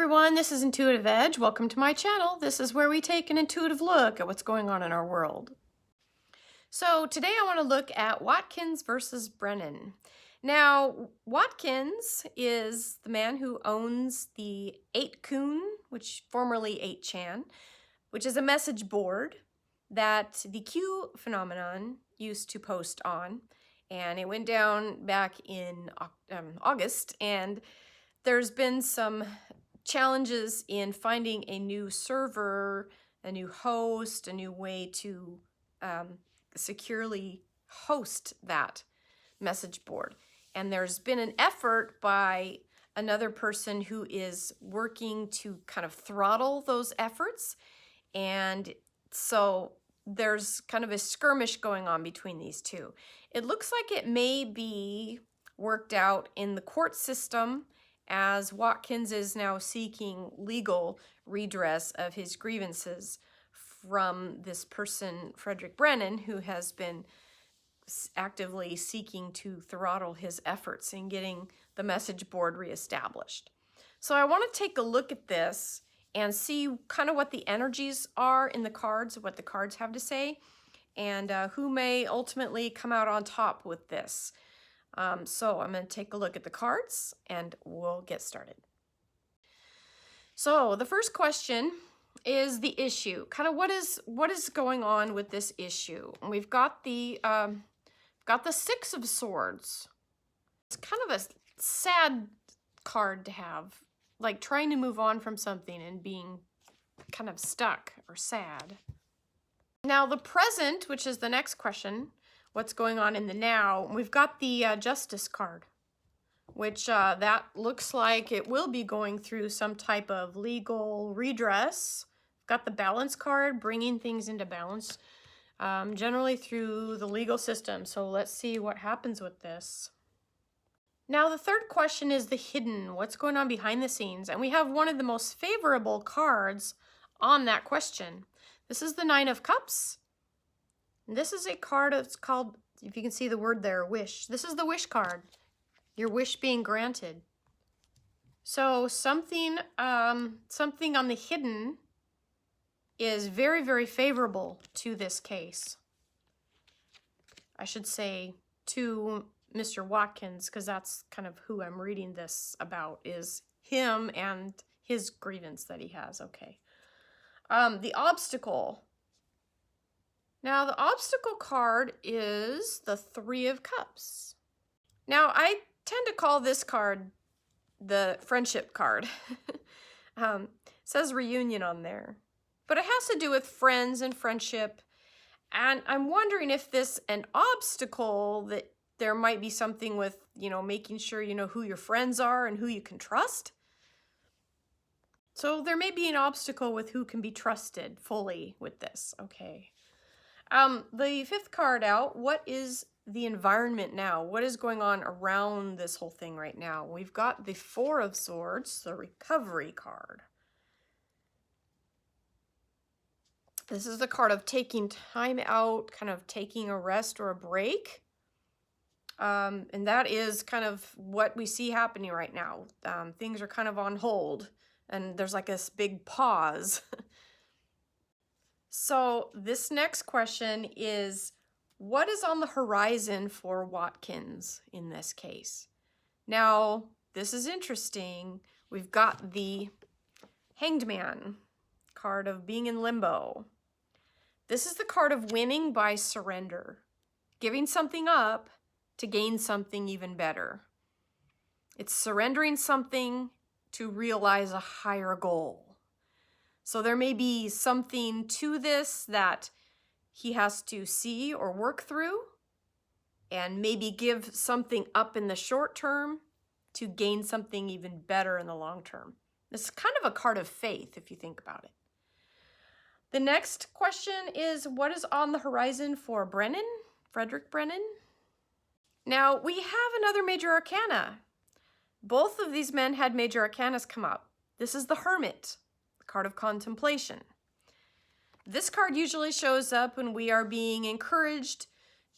everyone, this is Intuitive Edge. Welcome to my channel. This is where we take an intuitive look at what's going on in our world. So today I want to look at Watkins versus Brennan. Now, Watkins is the man who owns the 8kun, which formerly 8chan, which is a message board that the Q phenomenon used to post on. And it went down back in August, and there's been some challenges in finding a new server, a new host, a new way to securely host that message board. And there's been an effort by another person who is working to kind of throttle those efforts. And so there's kind of a skirmish going on between these two. It looks like it may be worked out in the court system, as Watkins is now seeking legal redress of his grievances from this person, Brennan, who has been actively seeking to throttle his efforts in getting the message board reestablished. So I want to take a look at this and see kind of what the energies are in the cards, what the cards have to say, and who may ultimately come out on top with this. So I'm going to take a look at the cards and we'll get started. So the first question is the issue. Kind of what is going on with this issue? And we've got the Six of Swords. It's kind of a sad card to have, like trying to move on from something and being kind of stuck or sad. Now the present, which is the next question, what's going on in the now, we've got the Justice card, which that looks like it will be going through some type of legal redress. Got the Balance card, bringing things into balance, generally through the legal system. So let's see what happens with this. Now the third question is the hidden, what's going on behind the scenes, and we have one of the most favorable cards on that question. This is the Nine of Cups. This is a card that's called, if you can see the word there, wish. This is the wish card. Your wish being granted. So something on the hidden is very, very favorable to this case. I should say to Mr. Watkins, because that's kind of who I'm reading this about, is him and his grievance that he has. Okay. The obstacle. Now, the obstacle card is the Three of Cups. Now, I tend to call this card the friendship card. It says reunion on there. But it has to do with friends and friendship. And I'm wondering if this an obstacle, that there might be something with, making sure you know who your friends are and who you can trust. So there may be an obstacle with who can be trusted fully with this. Okay. The fifth card out, what is the environment now? What is going on around this whole thing right now? We've got the Four of Swords, the recovery card. This is the card of taking time out, kind of taking a rest or a break. And that is kind of what we see happening right now. Things are kind of on hold, and there's like this big pause. So this next question is, what is on the horizon for Watkins in this case? Now, this is interesting. We've got the Hanged Man card of being in limbo. This is the card of winning by surrender, giving something up to gain something even better. It's surrendering something to realize a higher goal. So there may be something to this that he has to see or work through, and maybe give something up in the short term to gain something even better in the long term. This is kind of a card of faith if you think about it. The next question is, what is on the horizon for Brennan, Brennan? Now we have another major arcana. Both of these men had major arcanas come up. This is the Hermit, the card of contemplation. This card usually shows up when we are being encouraged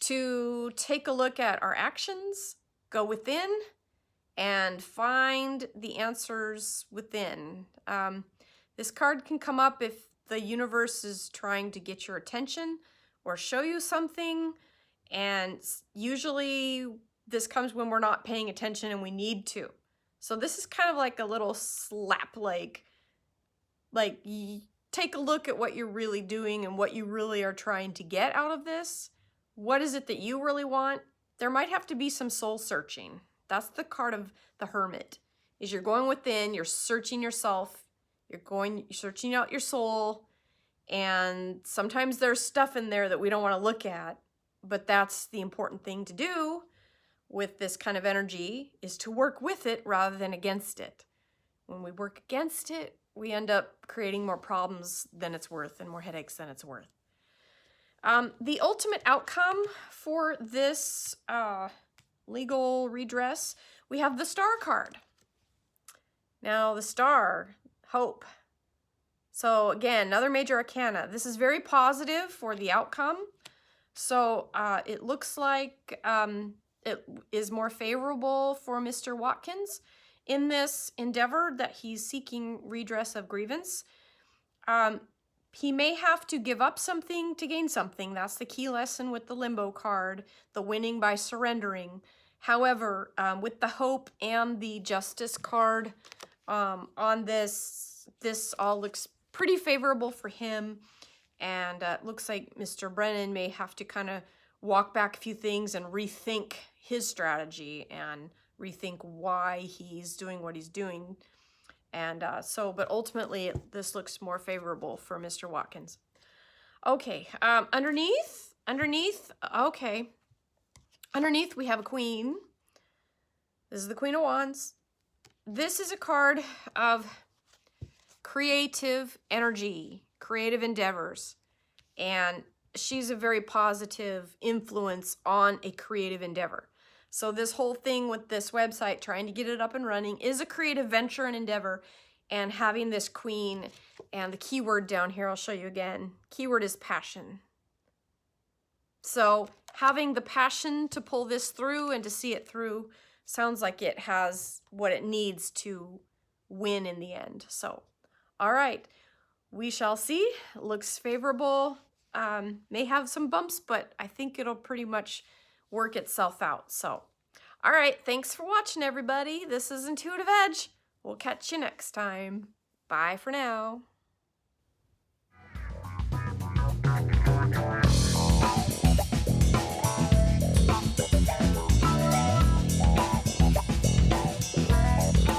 to take a look at our actions, go within, and find the answers within. This card can come up if the universe is trying to get your attention or show you something, and usually this comes when we're not paying attention and we need to. So this is kind of like a little slap, like take a look at what you're really doing and what you really are trying to get out of this. What is it that you really want? There might have to be some soul searching. That's the card of the Hermit, is you're going within, you're searching yourself, you're searching out your soul, and sometimes there's stuff in there that we don't want to look at, but that's the important thing to do with this kind of energy, is to work with it rather than against it. When we work against it, we end up creating more problems than it's worth and more headaches than it's worth. The ultimate outcome for this legal redress, we have the Star card. Now the Star, hope. So again, another major arcana. This is very positive for the outcome. So it looks like it is more favorable for Mr. Watkins in this endeavor that he's seeking redress of grievance. He may have to give up something to gain something. That's the key lesson with the Limbo card, the winning by surrendering. However, with the Hope and the Justice card on this all looks pretty favorable for him. And it looks like Mr. Brennan may have to kind of walk back a few things and rethink his strategy and rethink why he's doing what he's doing. And but ultimately, this looks more favorable for Mr. Watkins. Okay, underneath, okay. Underneath, we have a Queen. This is the Queen of Wands. This is a card of creative energy, creative endeavors. And she's a very positive influence on a creative endeavor. So this whole thing with this website, trying to get it up and running, is a creative venture and endeavor. And having this Queen, and the keyword down here, I'll show you again. Keyword is passion. So having the passion to pull this through and to see it through sounds like it has what it needs to win in the end. So, all right, we shall see. Looks favorable. May have some bumps, but I think it'll pretty much work itself out. So, all right, thanks for watching, everybody. This is Intuitive Edge. We'll catch you next time. Bye for now.